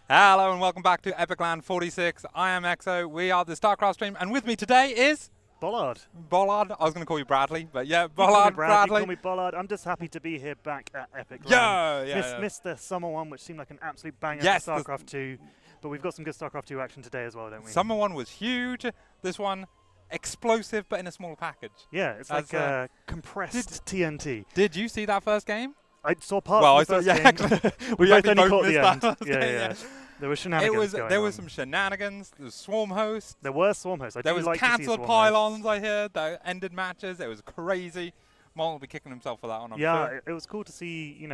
Hello and welcome back to EPIC46. I am Exo. We are the Starcraft stream, and with me today is Bollard. Bollard. I was going to call you Bradley, but yeah, You call me Bollard. Bradley. Call me Bollard. I'm just happy to be here back at Epic. Missed the summer one, which seemed like an absolute banger for StarCraft 2, but we've got some good StarCraft 2 action today as well, don't we? Summer one was huge. This one, explosive, but in a smaller package. Yeah, it's like compressed TNT. Did you see that first game? I saw parts of the first game. we both only caught the end. Yeah. There were shenanigans going There on. was some shenanigans. There was swarm hosts. There were swarm hosts. There was like cancelled pylons, I heard, that ended matches. It was crazy. Molten will be kicking himself for that one, I'm sure. It was cool to see,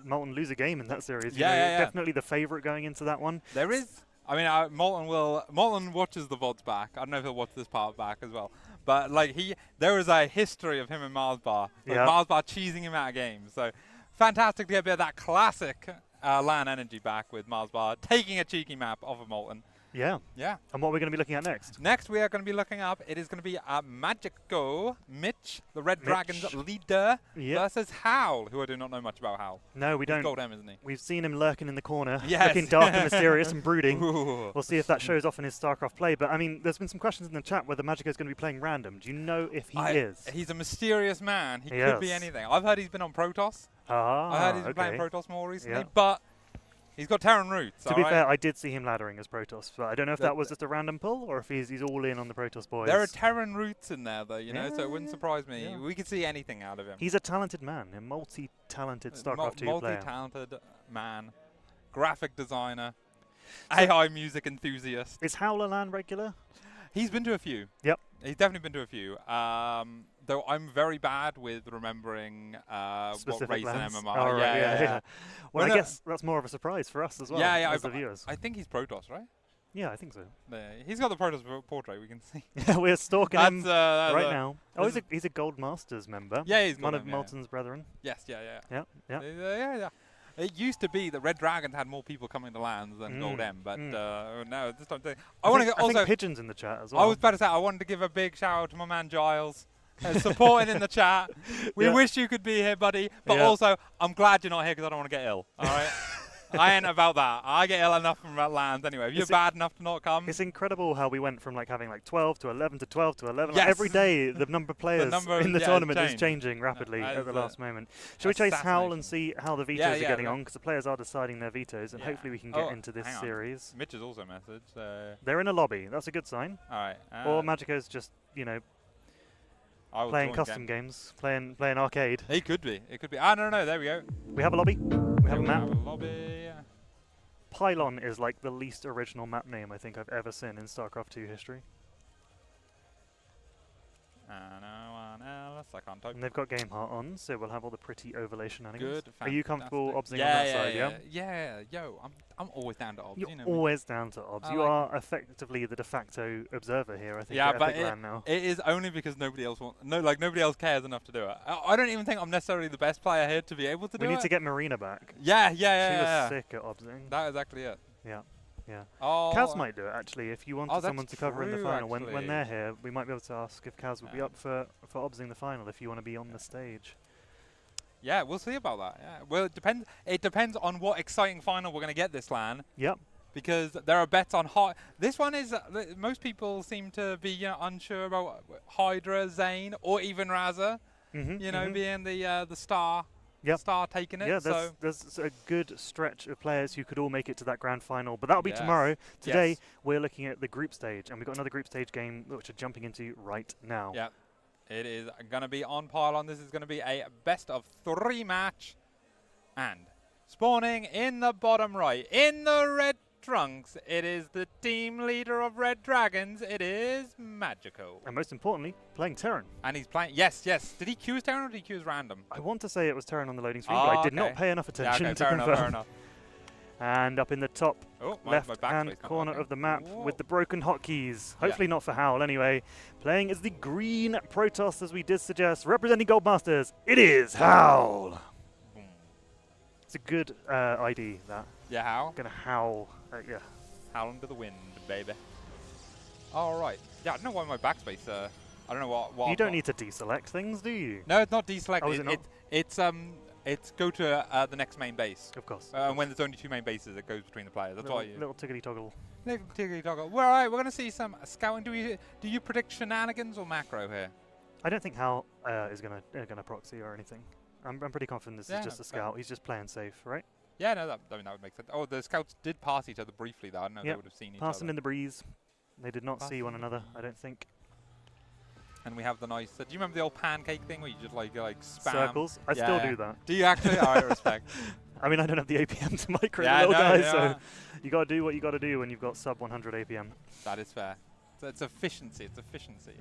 Molten lose a game in that series. Yeah. Definitely the favourite going into that one. There is. I mean, Molten watches the VODs back. I don't know if he'll watch this part back as well. But there was a history of him and Mars Bar. Mars Bar cheesing him out of games. So fantastic to get a bit of that classic LAN energy back with Mars Bar, taking a cheeky map off of Molten. Yeah. And what are we going to be looking at next? Next, we are going to be looking up. It is going to be Magico, Mitch, the Red Dragons leader, versus Howl, who I do not know much about Howl. No, we don't. He's Gold M, isn't he? We've seen him lurking in the corner, yes. looking dark and mysterious and brooding. Ooh. We'll see if that shows off in his StarCraft play. But, I mean, there's been some questions in the chat whether Magico is going to be playing random. Do you know if he is? He's a mysterious man. He could be anything. I've heard he's been on Protoss. I heard he's been playing Protoss more recently, but he's got Terran roots. To be fair, I did see him laddering as Protoss, but I don't know if that was just a random pull or if he's all in on the Protoss boys. There are Terran roots in there, though, so it wouldn't surprise me. Yeah. We could see anything out of him. He's a talented man, a multi-talented StarCraft 2 player. Multi-talented man, graphic designer, AI music enthusiast. Is Howl a LAN regular? He's been to a few. Yep. He's definitely been to a few. Though I'm very bad with remembering what race and MMR. Oh, yeah. Well, I guess that's more of a surprise for us as well, as the viewers. I think he's Protoss, right? Yeah, I think so. He's got the Protoss portrait, we can see. We're stalking him right now. Oh, he's a Gold Masters member. Yeah, he's one of Molten's brethren. Yes, Yeah. It used to be that Red Dragons had more people coming to lands than Gold M, but no, this time I think Pigeon's in the chat as well. I was about to say, I wanted to give a big shout out to my man Giles, supporting in the chat. We wish you could be here, buddy, but also I'm glad you're not here because I don't want to get ill. All right. I ain't about that. I get ill enough from lands anyway. If you're bad enough to not come. It's incredible how we went from having 12 to 11 to 12 to 11. Yes. Every day the number of players in the tournament is changing rapidly at the last moment. Shall we chase Howl and see how the vetoes are getting on? Because the players are deciding their vetoes, and hopefully we can get into this series. Mitch has also messaged. They're in a lobby. That's a good sign. All right. Or Magico's just, playing custom games, playing arcade. It could be. No, there we go. We have a lobby. We have a map. Lobby. Pylon is like the least original map name I think I've ever seen in StarCraft 2 history. No one else. I can't type. And they've got Game Heart on, so we'll have all the pretty overlay shenanigans. Good. Are you comfortable obsing on that side? Yeah. Yo, I'm always down to obs. You're always down to obs. You are effectively the de facto observer here, I think. Yeah, but it is only because nobody else nobody else cares enough to do it. I don't even think I'm necessarily the best player here to be able to do it. We need to get Marina back. Yeah. She was sick at obsing. That is exactly it. Yeah. Oh, Kaz might do it actually. If you wanted someone to cover in the final, when they're here, we might be able to ask if Kaz would be up for obsing the final if you want to be on the stage. Yeah, we'll see about that. Yeah. Well, it depends on what exciting final we're going to get this LAN. Yep. Because there are bets on this one is most people seem to be unsure about Hydra, Zane, or even Raza. Being the star. Star taking it. Yeah, there's a good stretch of players who could all make it to that grand final, but that'll be tomorrow. Today, we're looking at the group stage, and we've got another group stage game which we're jumping into right now. Yeah, it is going to be on Pylon. This is going to be a best-of-3 match, and spawning in the bottom right, in the red trunks, it is the team leader of Red Dragons. It is Magico. And most importantly, playing Terran. And he's playing, yes. Did he queue as Terran or did he queue as random? I want to say it was Terran on the loading screen, but I did not pay enough attention to confirm. Fair enough. And up in the top left-hand corner of the map with the broken hotkeys. Hopefully not for Howl anyway. Playing as the green Protoss, as we did suggest. Representing Gold Masters, it is Howl. Boom. It's a good ID, that. Yeah, Howl? Gonna howl. Howl under the wind, baby. All right. Yeah, I don't know why my backspace. I don't know what. You don't need to deselect things, do you? No, it's not deselect. Oh, is it not? It's it's go to the next main base. Of course. And when there's only 2 main bases, it goes between the players. That's why little tickety toggle. Little tickety toggle. Well, all right, we're going to see some scouting. Do you predict shenanigans or macro here? I don't think Howl is gonna proxy or anything. I'm pretty confident this is just a scout. He's just playing safe, right? Yeah, no, that would make sense. Oh, the scouts did pass each other briefly, though. I don't know if they would have seen each other. Passing in the breeze. They did not see one another, I don't think. And we have the nice... do you remember the old pancake thing where you just like spam? Circles? I still do that. Do you actually? All right, respect. I mean, I don't have the APM to micro the little guys, so you got to do what you got to do when you've got sub 100 APM. That is fair. So it's efficiency. It's efficiency.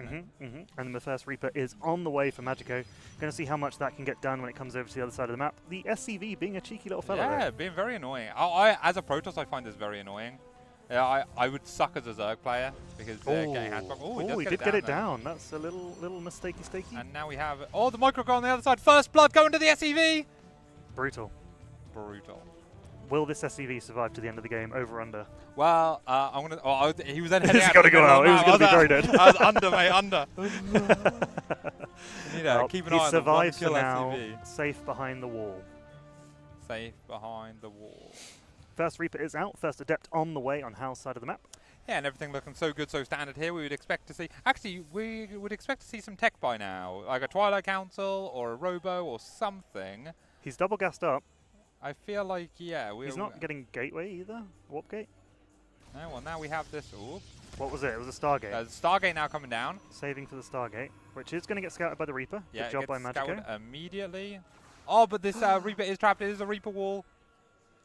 And the first Reaper is on the way for Magico. Going to see how much that can get done when it comes over to the other side of the map. The SCV being a cheeky little fellow. Yeah, being very annoying. I as a Protoss, I find this very annoying. Yeah, I would suck as a Zerg player because getting handblocked. Oh, he did get it down. That's a little mistakey. And now we have the micro on the other side. First blood going to the SCV. Brutal. Will this SCV survive to the end of the game? Over under? Well, I'm gonna. He was then heading out. He's got to go out. He was going to be very dead. I was under, mate. Under. Keep an eye on the 1 kill SCV. He survives for now. Safe behind the wall. Safe behind the wall. First Reaper is out. First Adept on the way on Howl's side of the map. Yeah, and everything looking so good, so standard here. We would expect to see... Actually, we would expect to see some tech by now. Like a Twilight Council or a Robo or something. He's double gassed up. I feel like, he's not getting Gateway either. Warp Gate. No, well, now we have this... Ooh. What was it? It was a Stargate. Stargate now coming down. Saving for the Stargate, which is going to get scouted by the Reaper. Yeah, good job by Magico. Immediately. Oh, but this Reaper is trapped. It is a Reaper wall.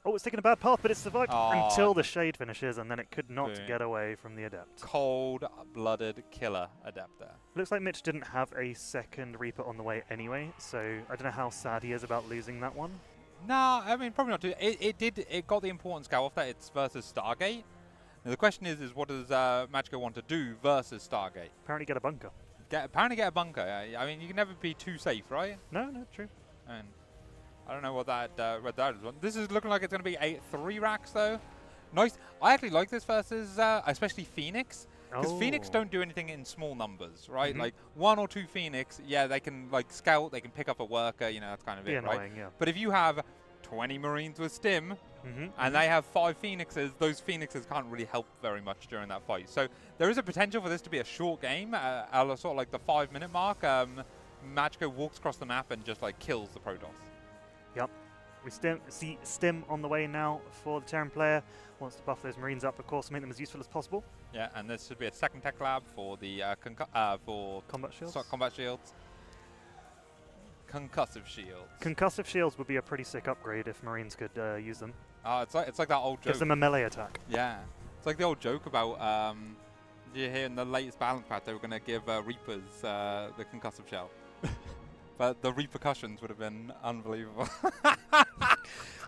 Oh, it's taken a bad path, but it survived until the Shade finishes, and then it could not get away from the Adept. Cold-blooded killer Adept there. Looks like Mitch didn't have a second Reaper on the way anyway, so I don't know how sad he is about losing that one. No, I mean, probably not too. It got the important scout off that it's versus Stargate. Now, the question is what does Magico want to do versus Stargate? Apparently get a bunker. Apparently get a bunker. I mean, you can never be too safe, right? No, true. And I don't know what that red dot is. This is looking like it's going to be 3 racks, though. Nice. I actually like this versus, especially Phoenix. Because Phoenix don't do anything in small numbers, right? Like 1 or 2 Phoenix, they can like scout, they can pick up a worker, that's kind of it, annoying, right? Yeah. But if you have 20 Marines with Stim, and they have 5 Phoenixes, those Phoenixes can't really help very much during that fight. So there is a potential for this to be a short game, sort of like the 5-minute mark. Magico walks across the map and just like kills the Protoss. Yep. We see Stim on the way now for the Terran player. Wants to buff those Marines up, of course, make them as useful as possible. Yeah, and this should be a second tech lab for the for combat shields. Combat shields. Concussive shields. Concussive shields would be a pretty sick upgrade if Marines could use them. It's like that old joke. Gives them a melee attack. Yeah, it's like the old joke about you hear in the latest balance patch they were going to give Reapers the concussive shell. But the repercussions would have been unbelievable.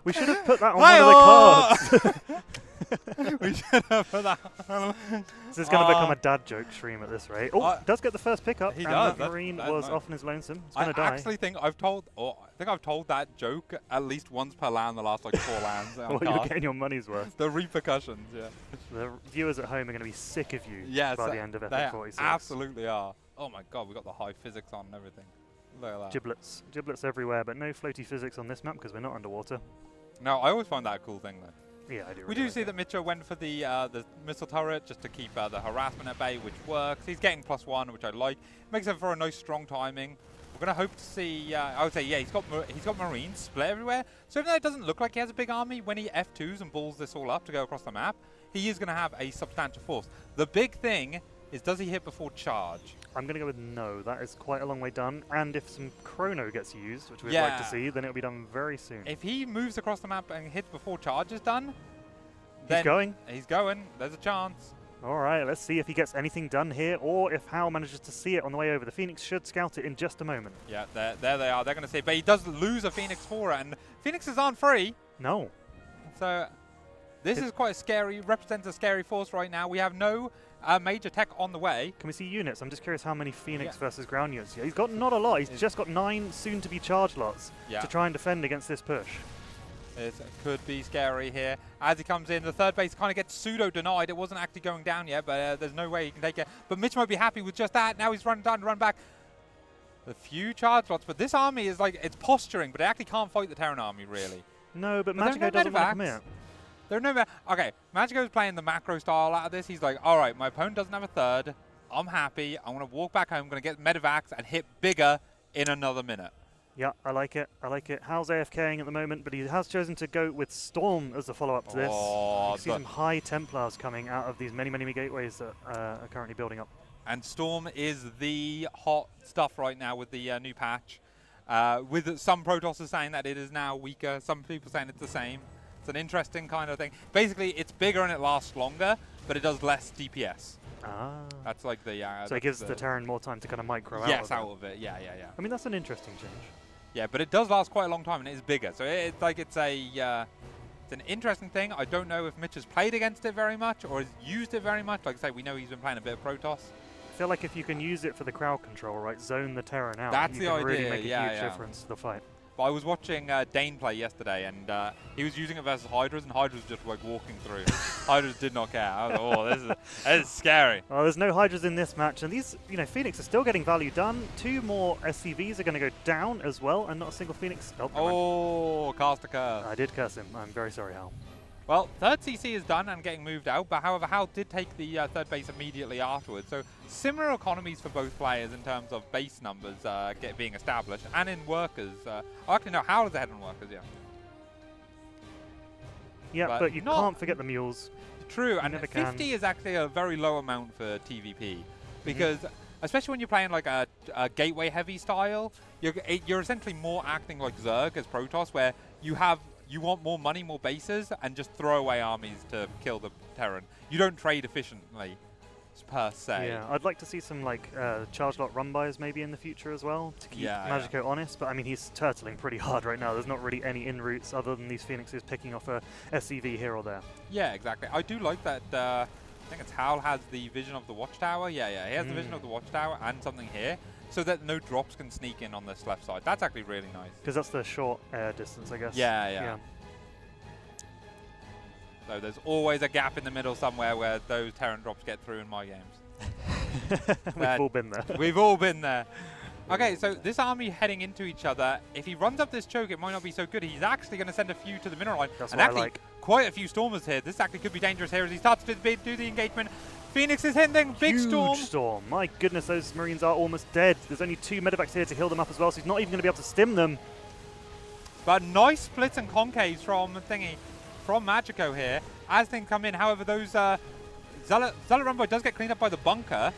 We should have put that on one of the cards. We should have put that on. This is going to become a dad joke stream at this rate. Oh, does get the first pickup. He does. That Marine was off on his lonesome. He's going to die. I actually think I've told that joke at least once per LAN the last like 4 LANs. Well, you're getting your money's worth. The repercussions, The viewers at home are going to be sick of you by the end of EPIC46. They absolutely are. Oh my god, we got the high physics on and everything. Look at that. Giblets everywhere, but no floaty physics on this map because we're not underwater. No, I always find that a cool thing though. Yeah, I do. We do see that Mitchell went for the missile turret just to keep the harassment at bay, which works. He's getting +1, which I like. Makes it for a nice strong timing. We're going to hope to see. I would say, he's got Marines split everywhere. So even though it doesn't look like he has a big army, when he F2s and balls this all up to go across the map, he is going to have a substantial force. The big thing is, does he hit before charge? I'm going to go with no. That is quite a long way done. And if some chrono gets used, which we'd like to see, then it'll be done very soon. If he moves across the map and hits before charge is done, he's going. He's going. There's a chance. All right, let's see if he gets anything done here, or if Howl manages to see it on the way over. The Phoenix should scout it in just a moment. Yeah, there they are. They're going to see it. But he does lose a Phoenix for it, and Phoenixes aren't free. No. So this is quite a scary, represents a scary force right now. We have no major tech on the way. Can we see units? I'm just curious how many Phoenix versus ground units. He's got not a lot. He's just got 9 soon-to-be charge lots to try and defend against this push. It could be scary here. As he comes in, the third base kind of gets pseudo-denied. It wasn't actually going down yet, but there's no way he can take it. But Mitch might be happy with just that. Now he's run down to run back. A few charge lots, but this army is like, it's posturing, but it actually can't fight the Terran army, really. No, but Magico doesn't want to commit. There are no... Okay, Magico's playing the macro style out of this. He's like, all right, my opponent doesn't have a third. I'm happy. I'm going to walk back home. I'm going to get medevacs and hit bigger in another minute. Yeah, I like it. I like it. Howl's AFKing at the moment, but he has chosen to go with Storm as the follow-up to this. You see some high Templars coming out of these many, many gateways that are currently building up. And Storm is the hot stuff right now with the new patch. With some Protoss saying that it is now weaker. Some people saying it's the same. It's an interesting kind of thing. Basically, it's bigger and it lasts longer, but it does less DPS. Ah. That's like the... so it gives the Terran more time to kind of micro out of it. Yes, out of it. Yeah. I mean, that's an interesting change. Yeah, but it does last quite a long time and it is bigger. So it's like it's an interesting thing. I don't know if Mitch has played against it very much or has used it very much. Like I say, we know he's been playing a bit of Protoss. I feel like if you can use it for the crowd control, right, zone the Terran out, that's you can really make a huge difference to the fight. But I was watching Dane play yesterday, and he was using it versus Hydras, and Hydras just like walking through. Hydras did not care. I was like, oh, this is scary. Well, there's no Hydras in this match, and these, Phoenix are still getting value done. 2 more SCVs are going to go down as well, and not a single Phoenix. Oh, cast a curse. I did curse him. I'm very sorry, Howl. Well, third CC is done and getting moved out, but however, Howl did take the third base immediately afterwards. So similar economies for both players in terms of base numbers being established and in workers. Actually, no, Howl is ahead on workers, yeah. Yeah, but you can't forget the mules. True, and 50 is actually a very low amount for TVP because especially when you're playing like a gateway heavy style, you're essentially more acting like Zerg as Protoss, where you want more money, more bases, and just throw away armies to kill the Terran. You don't trade efficiently, per se. Yeah, I'd like to see some like charge lot run-bys maybe in the future as well, to keep Magico honest, but I mean, he's turtling pretty hard right now. There's not really any in-routes other than these Phoenixes picking off a SCV here or there. Yeah, exactly. I do like that, I think it's Howl has the vision of the watchtower. Yeah, he has the vision of the watchtower and something here, so that no drops can sneak in on this left side. That's actually really nice. Because that's the short air distance, I guess. Yeah. So there's always a gap in the middle somewhere where those Terran drops get through in my games. We've all been there. We've all been there. Okay, so this army heading into each other, if he runs up this choke, it might not be so good. He's actually going to send a few to the mineral line. That's and what actually, I like. Quite a few stormers here. This actually could be dangerous here as he starts to do the engagement. Phoenix is hitting big storm. Huge storm. My goodness, those Marines are almost dead. There's only 2 medevacs here to heal them up as well, so he's not even going to be able to stim them. But nice splits and concaves from Magico here as things come in. However, those Zealot Rumbo does get cleaned up by the bunker.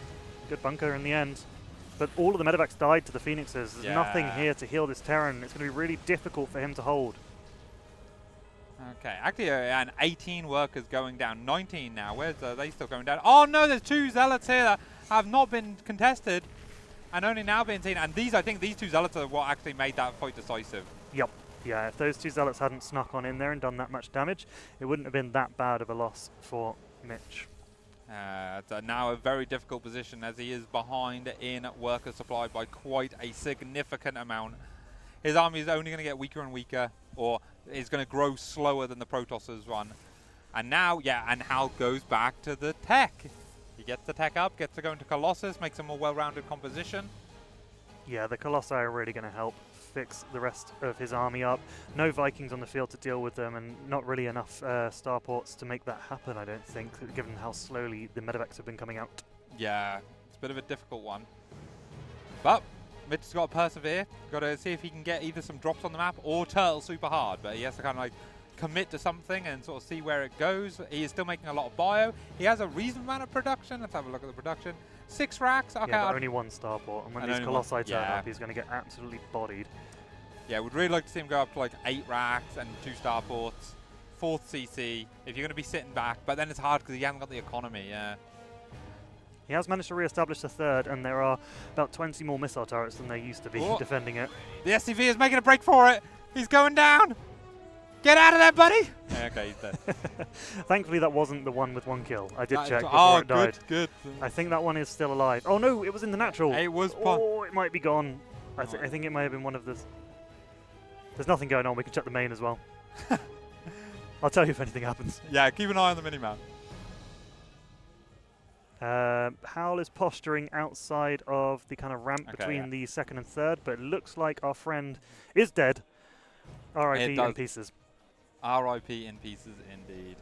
Good bunker in the end. But all of the medevacs died to the Phoenixes. There's nothing here to heal this Terran. It's going to be really difficult for him to hold. Okay, actually, and 18 workers going down. 19 now. Where's they still going down? Oh no, there's 2 Zealots here that have not been contested and only now being seen. And I think these 2 Zealots are what actually made that fight decisive. Yep. Yeah, if those 2 Zealots hadn't snuck on in there and done that much damage, it wouldn't have been that bad of a loss for Mitch. It's now a very difficult position as he is behind in worker supply by quite a significant amount. His army is only going to get weaker and weaker, or is going to grow slower than the Protoss's run. And now, and Howl goes back to the tech. He gets the tech up, gets to go into Colossus, makes a more well-rounded composition. Yeah, the Colossi are really going to help fix the rest of his army up. No Vikings on the field to deal with them, and not really enough starports to make that happen, I don't think, given how slowly the medevacs have been coming out. Yeah, it's a bit of a difficult one. But Mitch has got to persevere. Got to see if he can get either some drops on the map or turtle super hard, but he has to kind of like commit to something and sort of see where it goes. He is still making a lot of bio. He has a reasonable amount of production. Let's have a look at the production. 6 racks. Okay, yeah, but only 1 starport, and when these Colossi turn up, he's going to get absolutely bodied. Yeah, we'd really like to see him go up to like 8 racks and 2 starports, 4th CC, if you're going to be sitting back, but then it's hard because he hasn't got the economy, He has managed to re-establish the 3rd, and there are about 20 more missile turrets than there used to be defending it. The SCV is making a break for it. He's going down. Get out of there, buddy. Okay, he's dead. Thankfully, that wasn't the one with 1 kill. I did check before it died. Good. I think that one is still alive. Oh no, it was in the natural. It was. Oh, it might be gone. I think it might have been one of the. There's nothing going on. We can check the main as well. I'll tell you if anything happens. Yeah, keep an eye on the minimap. Howl is posturing outside of the kind of ramp between the second and third, but it looks like our friend is dead. R.I.P. in pieces. R.I.P. in pieces indeed.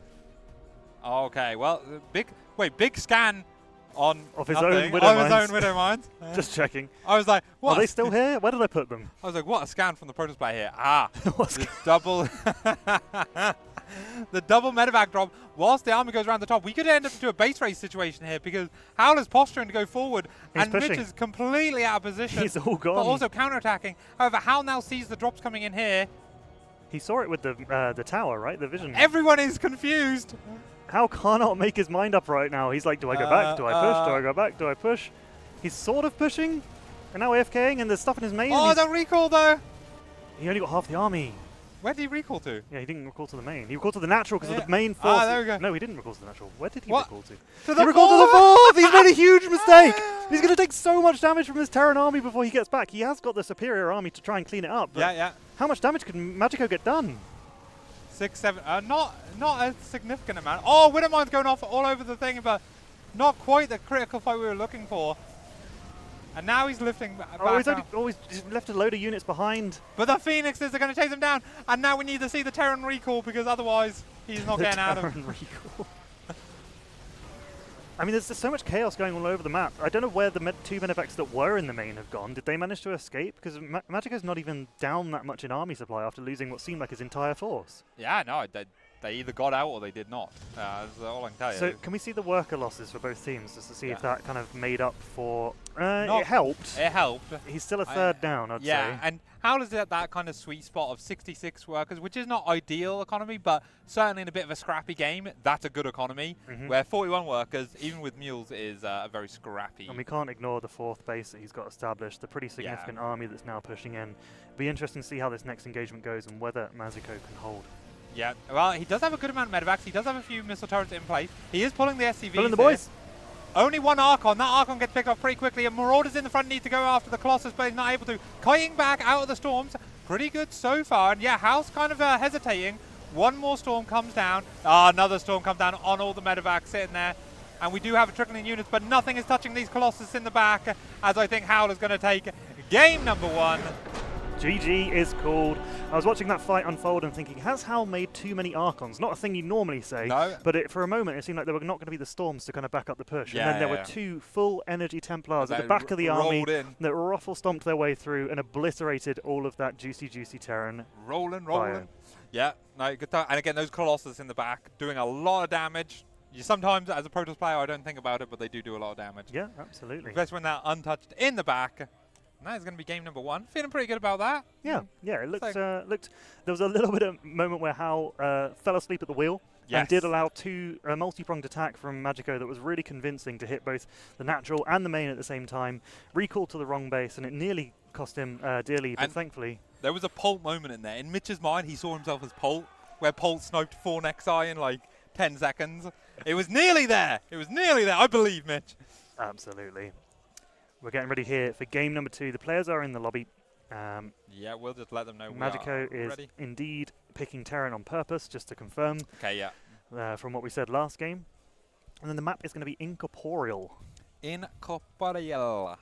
Okay, well, big scan of his own Widow Mines. Just checking. I was like, what? Are they still here? Where did I put them? I was like, what a scan from the Protoss player here. Ah, the double the double medevac drop whilst the army goes around the top. We could end up into a base race situation here because Howl is posturing to go forward and Mitch is completely out of position. He's all gone. But also counterattacking. However, Howl now sees the drops coming in here. He saw it with the tower, right? The vision. Everyone is confused. Howl cannot make his mind up right now. He's like, do I go back? Do I push? Do I go back? Do I push? He's sort of pushing, and now AFKing, and there's stuff in his main. Oh, the recall though! He only got half the army. Where did he recall to? Yeah, he didn't recall to the main. He recalled to the natural because of the main force. Ah, there we go. No, he didn't recall to the natural. Where did he recall to? To the he recalled to the fourth! He's made a huge mistake! He's going to take so much damage from his Terran army before he gets back. He has got the superior army to try and clean it up. Yeah. How much damage could Magico get done? 6, 7, not a significant amount. Oh, Widow Mine's going off all over the thing, but not quite the critical fight we were looking for. And now he's lifting back. He's just left a load of units behind. But the Phoenixes are going to chase him down, and now we need to see the Terran recall because otherwise he's not getting out of it. Recall. I mean, there's just so much chaos going all over the map. I don't know where the two medevacs that were in the main have gone. Did they manage to escape? Because Magico's not even down that much in army supply after losing what seemed like his entire force. Yeah, no, they either got out or they did not. That's all I can tell you. So can we see the worker losses for both teams just to see if that kind of made up for... it helped. It helped. He's still a third down, I'd say. Yeah, and Howl is at that kind of sweet spot of 66 workers, which is not ideal economy, but certainly in a bit of a scrappy game, that's a good economy, where 41 workers, even with mules, is a very scrappy. And we can't ignore the fourth base that he's got established, the pretty significant army that's now pushing in. It'll be interesting to see how this next engagement goes and whether Magico can hold. Yeah, well, he does have a good amount of medevacs. He does have a few missile turrets in place. He is pulling the SCVs. Pulling the boys. Only one Archon. That Archon gets picked off pretty quickly, and Marauders in the front need to go after the Colossus, but he's not able to. Kiting back out of the storms. Pretty good so far. And yeah, Howl's kind of hesitating. One more storm comes down. Another storm comes down on all the medevacs sitting there. And we do have a trickling units, but nothing is touching these Colossus in the back, as I think Howl is going to take game number 1. GG is called. I was watching that fight unfold and thinking, has Howl made too many Archons? Not a thing you normally say, but for a moment it seemed like there were not going to be the storms to kind of back up the push. And then there were two full energy Templars at the back of the army that ruffle-stomped their way through and obliterated all of that juicy Terran. Rolling. Yeah, no, good time. And again, those Colossus in the back doing a lot of damage. Sometimes, as a Protoss player, I don't think about it, but they do a lot of damage. Yeah, absolutely. Especially when they're untouched in the back. That is going to be game number 1. Feeling pretty good about that. Yeah, it looked. There was a little bit of moment where Howl fell asleep at the wheel and did allow a multi-pronged attack from Magico that was really convincing to hit both the natural and the main at the same time. Recalled to the wrong base, and it nearly cost him dearly, but thankfully. There was a Polt moment in there. In Mitch's mind, he saw himself as Polt, where Polt sniped 4 Nexi in like 10 seconds. It was nearly there. I believe, Mitch. Absolutely. We're getting ready here for game number 2. The players are in the lobby. Yeah, we'll just let them know. Magico is ready. Indeed picking Terran on purpose, just to confirm. Okay, yeah. From what we said last game. And then the map is going to be incorporeal. Incorporeal.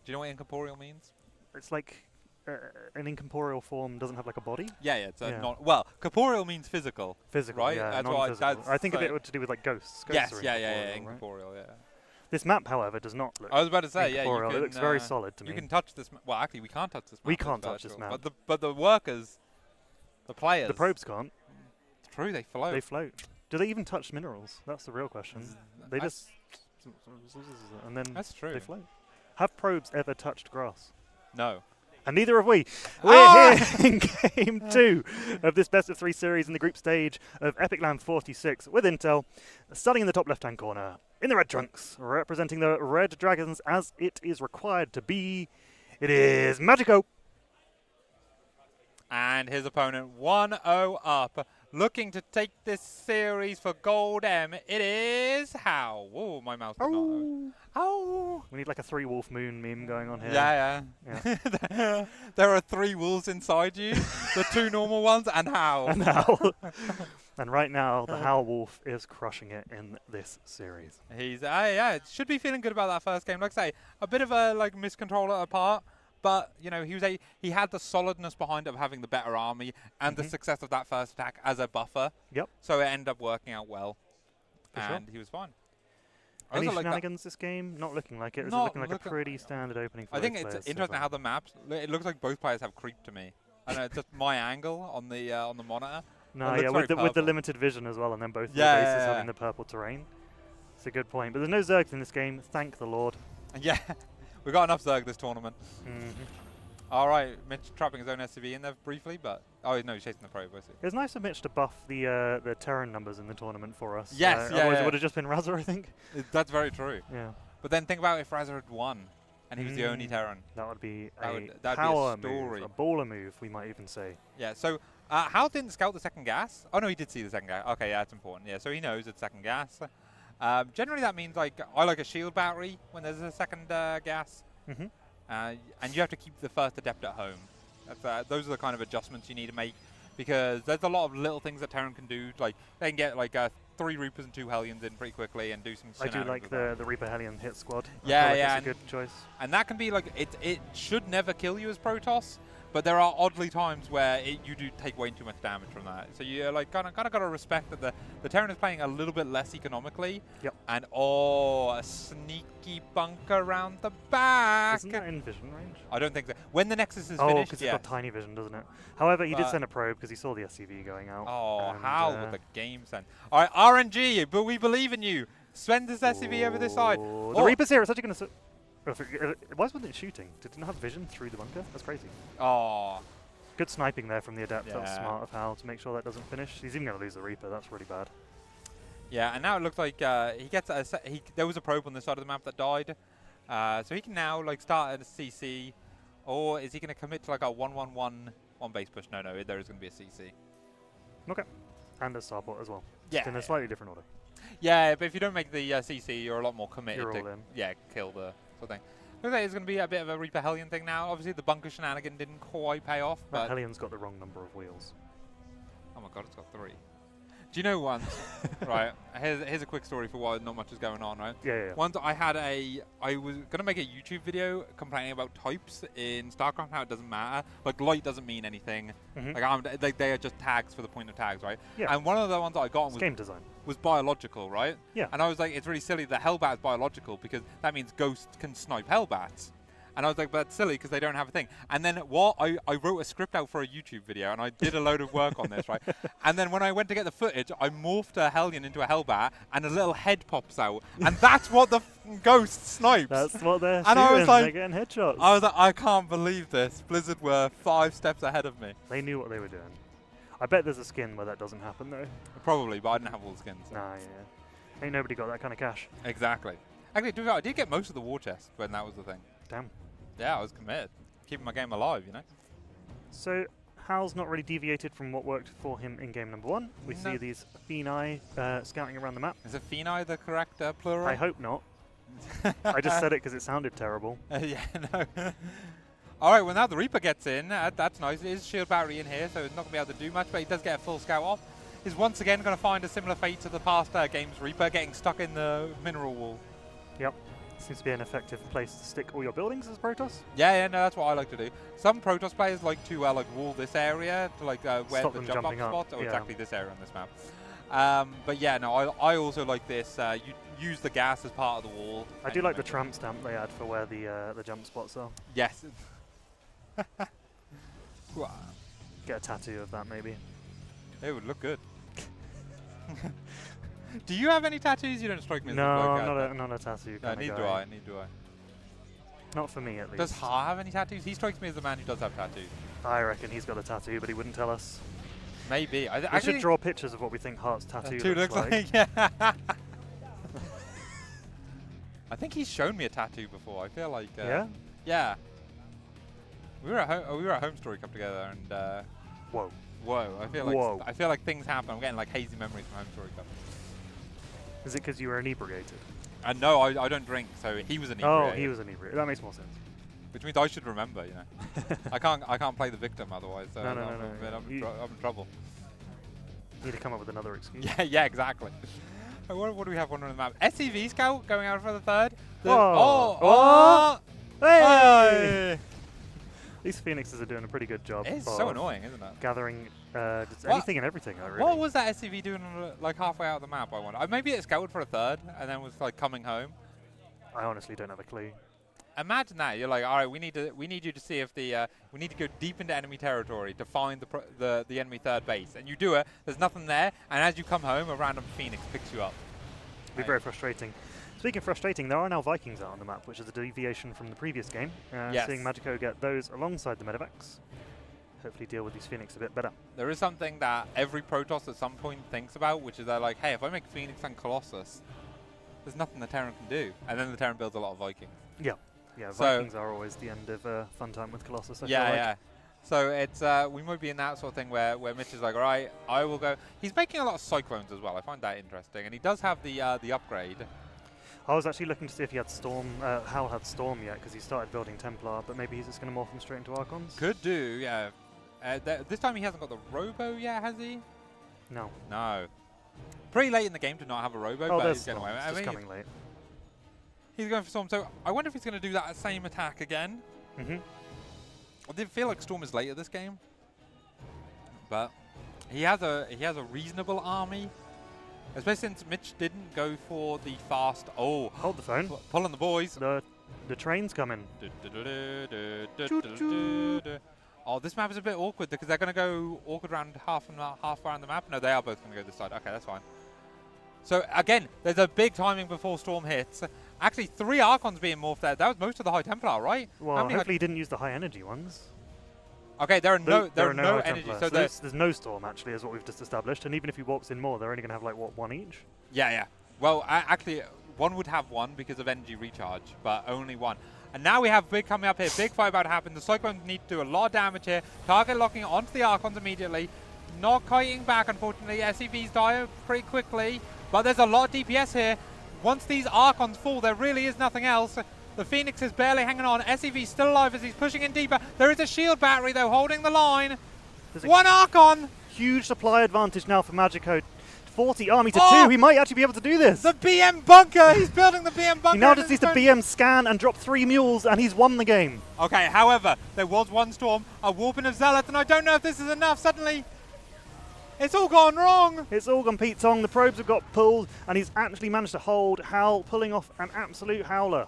Do you know what incorporeal means? It's like an incorporeal form doesn't have like a body? Yeah, it's well, corporeal means physical. Physical, right? Yeah, non-physical. I think of it to do with like ghosts. Yes, incorporeal, right? This map, however, does not look. I was about to say, it looks very solid to me. You can touch this. Well, actually, we can't touch this map. We can't touch this map. But the workers, the players, the probes can't. It's true, they float. They float. Do they even touch minerals? That's the real question. They just and then that's true. They float. Have probes ever touched grass? No. And neither have we. We're here in Game 2 of this best of 3 series in the group stage of EPIC46 with Intel. Starting in the top left-hand corner, in the red trunks, representing the Red Dragons as it is required to be, it is Magico. And his opponent 1-0 up, looking to take this series for Gold M. It is Howl. Oh, my mouth did not. Oh. We need like a 3-wolf moon meme going on here. Yeah. There are 3 wolves inside you, the 2 normal ones, and Howl. And right now, the Howl Wolf is crushing it in this series. He's should be feeling good about that first game. Like I say, a bit of a miscontrol at a part, but you know he had the solidness behind it of having the better army and the success of that first attack as a buffer. Yep. So it ended up working out well, and he was fine. Any shenanigans this game? Not looking like it. It's looking like a pretty standard opening for I think it's interesting how the maps. It looks like both players have creep to me. I know it's just my angle on the monitor. No, yeah, with the limited vision as well, and then both the bases having the purple terrain. It's a good point. But there's no Zergs in this game, thank the Lord. Yeah, we got enough Zerg this tournament. All right, Mitch trapping his own SCV in there briefly, but no, he's chasing the probe. It was nice of Mitch to buff the Terran numbers in the tournament for us. Yes, otherwise it would have just been Razor, I think. That's very true. Yeah. But then think about if Razor had won, and he was the only Terran. That would be a power move, a baller move, we might even say. Yeah. So. Howl didn't scout the second gas. Oh no, he did see the second gas. Okay, yeah, that's important. Yeah, so he knows it's second gas. Generally, that means I like a shield battery when there's a second gas, and you have to keep the first adept at home. Those are the kind of adjustments you need to make because there's a lot of little things that Terran can do. Like they can get 3 Reapers and 2 Hellions in pretty quickly and do some. I do like the Reaper Hellion hit squad. Yeah, it's a good choice. And that can be it should never kill you as Protoss. But there are oddly times where you do take way too much damage from that. So you kind of got to respect that the Terran is playing a little bit less economically. Yep. And a sneaky bunker around the back. Isn't that in vision range? I don't think so. When the Nexus is finished, Oh, because it's got tiny vision, doesn't it? However, he did send a probe because he saw the SCV going out. Oh, Howl with the game sense. All right, RNG, but we believe in you. Send this SCV over this side. The Reaper's here. It's actually going to... Why wasn't it shooting? Did it not have vision through the bunker? That's crazy. Oh. Good sniping there from the Adept. Yeah. That was smart of Howl to make sure that doesn't finish. He's even going to lose the Reaper. That's really bad. Yeah, and now it looks like he gets there was a probe on the side of the map that died. So he can now start at a CC. Or is he going to commit to a 1-1-1 on base push? No, there is going to be a CC. Okay. And a Starport as well. Yeah. Just in a slightly different order. Yeah, but if you don't make the CC, you're a lot more committed you're to all in. Kill the thing. Looks like it's going to be a bit of a Reaper Hellion thing now. Obviously, the bunker shenanigan didn't quite pay off. But Hellion's got the wrong number of wheels. Oh my god, it's got 3. Do you know once? Right, here's a quick story for why not much is going on, right? Yeah. Once I was going to make a YouTube video complaining about types in Starcraft, how it doesn't matter. Light doesn't mean anything. They are just tags for the point of tags, right? Yeah. And one of the ones that I got on game design. Was biological, right? Yeah. And I was like, it's really silly that Hellbat is biological because that means Ghost can snipe Hellbats. And I was like, but that's silly because they don't have a thing. And then I wrote a script out for a YouTube video and I did a load of work on this, right? And then when I went to get the footage, I morphed a Hellion into a Hellbat and a little head pops out. And that's what the Ghost snipes. That's what they're and shooting. I was like, they're getting headshots. I was like, I can't believe this. Blizzard were 5 steps ahead of me. They knew what they were doing. I bet there's a skin where that doesn't happen though. Probably, but I didn't have all the skins. So. Nah, yeah. Ain't nobody got that kind of cash. Exactly. Actually, I did get most of the war chest when that was the thing. Damn. Yeah, I was committed. Keeping my game alive, you know? So, Howl's not really deviated from what worked for him in game number 1. We see these Phenai scouting around the map. Is Phenai the correct plural? I hope not. I just said it because it sounded terrible. Yeah, no. All right, well, now the Reaper gets in. That's nice. It is shield battery in here, so it's not going to be able to do much, but he does get a full scout off. He's once again going to find a similar fate to the past game's Reaper, getting stuck in the mineral wall. Yep. Seems to be an effective place to stick all your buildings as Protoss. Yeah, no, that's what I like to do. Some Protoss players like to wall this area to where stop the them jump up jumping spots, up. or exactly this area on this map. But yeah, no, I also like this. You use the gas as part of the wall. I do like the tramp stamp they add for where the jump spots are. Yes. Get a tattoo of that maybe. It would look good. Do you have any tattoos? You don't strike me as not a tattoo kind of neither guy. do I. Not for me, at least. Does Ha have any tattoos? He strikes me as the man who does have tattoos. I reckon he's got a tattoo, but he wouldn't tell us. Maybe. We should draw pictures of what we think Hart's tattoo looks like. Yeah. I think he's shown me a tattoo before. I feel like... yeah? Yeah. We were at Home Story Cup together and... Whoa. I feel like things happen. I'm getting hazy memories from Home Story Cup. Is it because you were inebriated? No, I don't drink, so he was inebriated. Oh, he was inebriated. That makes more sense. Which means I should remember, you know. I can't play the victim otherwise. So No. I'm in trouble. Need to come up with another excuse. Yeah, exactly. What do we have on the map? SCV Scout going out for the third. Hey! These Phoenixes are doing a pretty good job. It's so annoying, isn't it? Gathering just anything and everything. Really. What was that SCV doing like halfway out of the map? I wonder. Maybe it scouted for a third and then was like coming home. I honestly don't have a clue. Imagine that. You're like, all right, we need you to see if the we need to go deep into enemy territory to find the enemy third base, and you do it. There's nothing there, and as you come home, a random Phoenix picks you up. It'd be very frustrating. Speaking of frustrating, there are now Vikings out on the map, which is a deviation from the previous game. Yes. Seeing Magico get those alongside the medevacs, hopefully deal with these Phoenix a bit better. There is something that every Protoss at some point thinks about, which is they're like, hey, if I make Phoenix and Colossus, there's nothing the Terran can do, and then the Terran builds a lot of Vikings. Yeah. Yeah, Vikings are always the end of fun time with Colossus. I feel like. Yeah. So it's we might be in that sort of thing where Mitch is like, all right, I will go. He's making a lot of Cyclones as well. I find that interesting, and he does have the upgrade. I was actually looking to see if he had Storm, Howl had Storm yet, because he started building Templar, but maybe he's just going to morph him straight into Archons. Could do, yeah. This time he hasn't got the Robo yet, has he? No. No. Pretty late in the game to not have a Robo, but he's getting away. It's just coming late. He's going for Storm, so I wonder if he's going to do that same attack again. Mm-hmm. I did feel like Storm is late this game, but he has a reasonable army, especially since Mitch didn't go for the fast. Oh, hold the phone. Pulling the boys. The train's coming. Oh, this map is a bit awkward because they're going to go awkward around half around the map. No, they are both going to go this side. Okay, that's fine. So again, there's a big timing before Storm hits. Actually, 3 Archons being morphed there. That was most of the High Templar, right? Well, hopefully he didn't use the high energy ones. Okay, there are no energy. So there's no Storm, actually, is what we've just established. And even if he walks in more, they're only going to have, like, what, 1 each? Yeah. Well, actually, one would have 1 because of energy recharge, but only 1. And now we have Big coming up here. Big fight about to happen. The Cyclones need to do a lot of damage here. Target locking onto the Archons immediately. Not kiting back, unfortunately. SCVs die pretty quickly. But there's a lot of DPS here. Once these Archons fall, there really is nothing else. The Phoenix is barely hanging on. SCV's still alive as he's pushing in deeper. There is a shield battery, though, holding the line. There's 1 Archon! Huge supply advantage now for Magico. 40 army to 2. He might actually be able to do this. The BM bunker! He's building the BM bunker. He now just needs to BM scan and drop 3 mules, and he's won the game. Okay, however, there was 1 Storm, a warping of Zealots, and I don't know if this is enough. Suddenly, it's all gone wrong. It's all gone Pete Tong. The probes have got pulled, and he's actually managed to hold Howl, pulling off an absolute howler.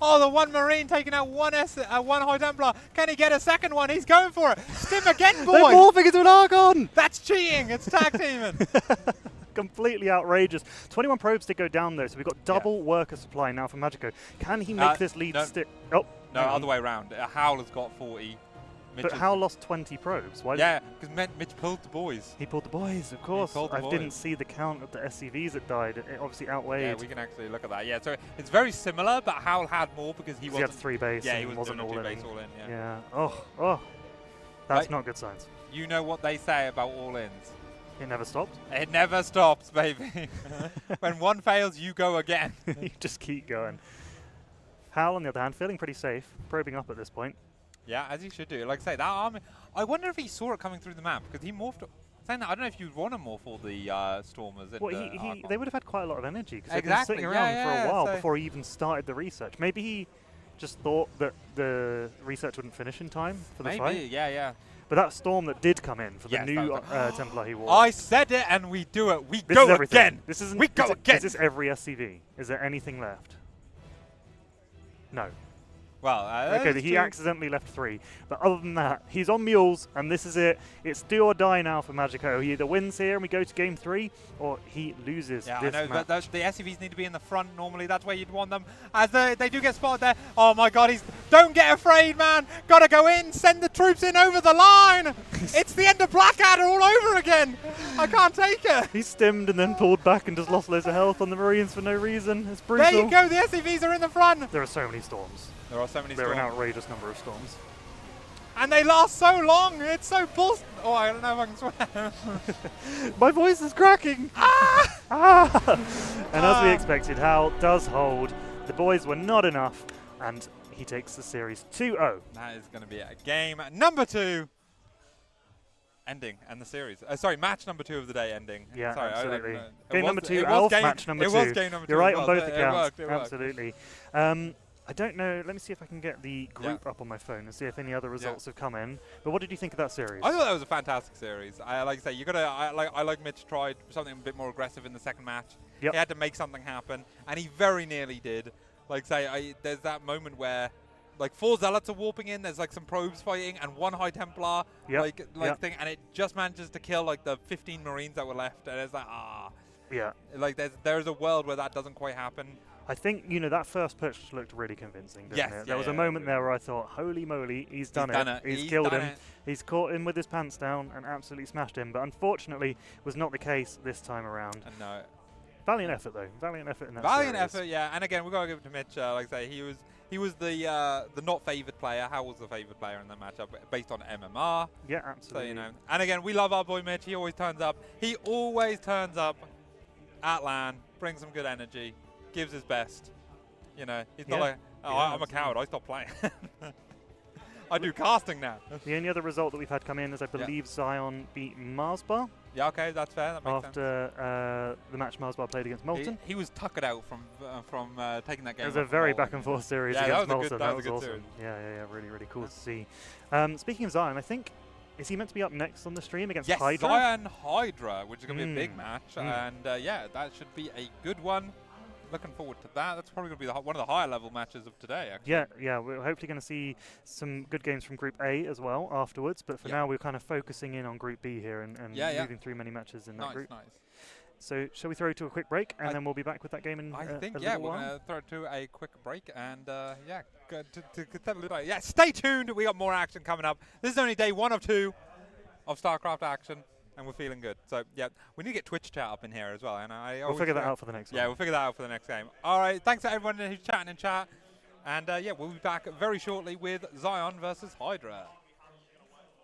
Oh, the 1 Marine taking out 1 High Templar. Can he get a second one? He's going for it. Stim again, boys. They're morphing into an Archon. That's cheating. It's tag teaming. Completely outrageous. 21 probes did go down, though, so we've got double worker supply now for Magico. Can he make this lead stick? Oh, no, other way around. Howl has got 40. But Howl lost 20 probes. Why? Yeah, because Mitch pulled the boys. He pulled the boys, of course. I didn't see the count of the SCVs that died. It obviously outweighed. Yeah, we can actually look at that. Yeah, so it's very similar, but Howl had more because he had 3 base. Yeah, he wasn't all in. Yeah. Oh, that's not good signs. You know what they say about all-ins. It never stops. It never stops, baby. When one fails, you go again. You just keep going. Howl, on the other hand, feeling pretty safe, probing up at this point. Yeah, as he should do. Like I say, that army. I wonder if he saw it coming through the map because he morphed. Saying that, I don't know if you'd want to morph all the Stormers. Well, they would have had quite a lot of energy because they've been sitting around for a while before he even started the research. Maybe he just thought that the research wouldn't finish in time for the fight. Maybe, yeah. But that Storm that did come in for the new Templar he wore. I said it, and we do it. We go again. We go again. Is this every SCV? Is there anything left? No. Well, okay, he accidentally left 3. But other than that, he's on mules, and this is it. It's do or die now for Magico. He either wins here and we go to game 3, or he loses this match. But the SCVs need to be in the front normally. That's where you'd want them. As they do get spotted there. Oh my God, don't get afraid, man. Gotta go in, send the troops in over the line. It's the end of Blackadder all over again. I can't take it. He stimmed and then pulled back and just lost loads of health on the Marines for no reason. It's brutal. There you go, the SCVs are in the front. There are so many Storms. There are so many There Storms. are an outrageous number of Storms. And they last so long. It's so bullshit. Oh, I don't know if I can swear. My voice is cracking. And as we expected, Howl does hold. The boys were not enough, and he takes the series 2-0. That is going to be a game number 2. ending and the series. Sorry, match number 2 of the day ending. Yeah, sorry, absolutely. Game number 2, Elf, match number 2. It was game number 2. You're right on both accounts. It worked. Absolutely. I don't know. Let me see if I can get the group up on my phone and see if any other results have come in. But what did you think of that series? I thought that was a fantastic series. Like I say, you gotta. I like Mitch tried something a bit more aggressive in the second match. Yep. He had to make something happen, and he very nearly did. Like say, there's that moment where, like 4 zealots are warping in. There's like some probes fighting, and 1 High Templar thing, and it just manages to kill like the 15 Marines that were left, and it's like Yeah. Like there's a world where that doesn't quite happen. I think, that first push looked really convincing, didn't it? There was a moment there where I thought, holy moly, he's done it. He's killed him. He's caught him with his pants down and absolutely smashed him. But unfortunately, was not the case this time around. No. Valiant effort, though. Valiant effort in that Valiant series. effort, yeah. And again, we've got to give it to Mitch. Like I say, he was the not favoured player. Howl was the favoured player in that matchup based on MMR. Yeah, absolutely. So, and again, we love our boy Mitch. He always turns up. He always turns up at LAN, brings some good energy, gives his best. He's not like, I'm a coward, I stopped playing. I do casting now. The only other result that we've had come in is, I believe, Zion beat Marsbar. Yeah, okay, that's fair. That makes sense. After the match Marsbar played against Molten. He was tuckered out from taking that game. It was a very back and forth series against Molten. That was awesome. Series. Yeah, really, really cool to see. Speaking of Zion, I think, is he meant to be up next on the stream against Hydra? Yes, Zion Hydra, which is going to be a big match. And that should be a good one. Looking forward to that. That's probably going to be one of the higher level matches of today, actually. Yeah, we're hopefully going to see some good games from Group A as well afterwards, but for now we're kind of focusing in on Group B here and moving through many matches in that group. Nice. So shall we throw to a quick break and then we'll be back with that game in I think, a little we're while? going to throw to a quick break and, stay tuned. We got more action coming up. This is only day 1 of 2 of Starcraft action. And we're feeling good. So, we need to get Twitch chat up in here as well. And we'll figure that out for the next one. Yeah, we'll figure that out for the next game. All right, thanks to everyone who's chatting in chat. And, we'll be back very shortly with Zion versus Hydra.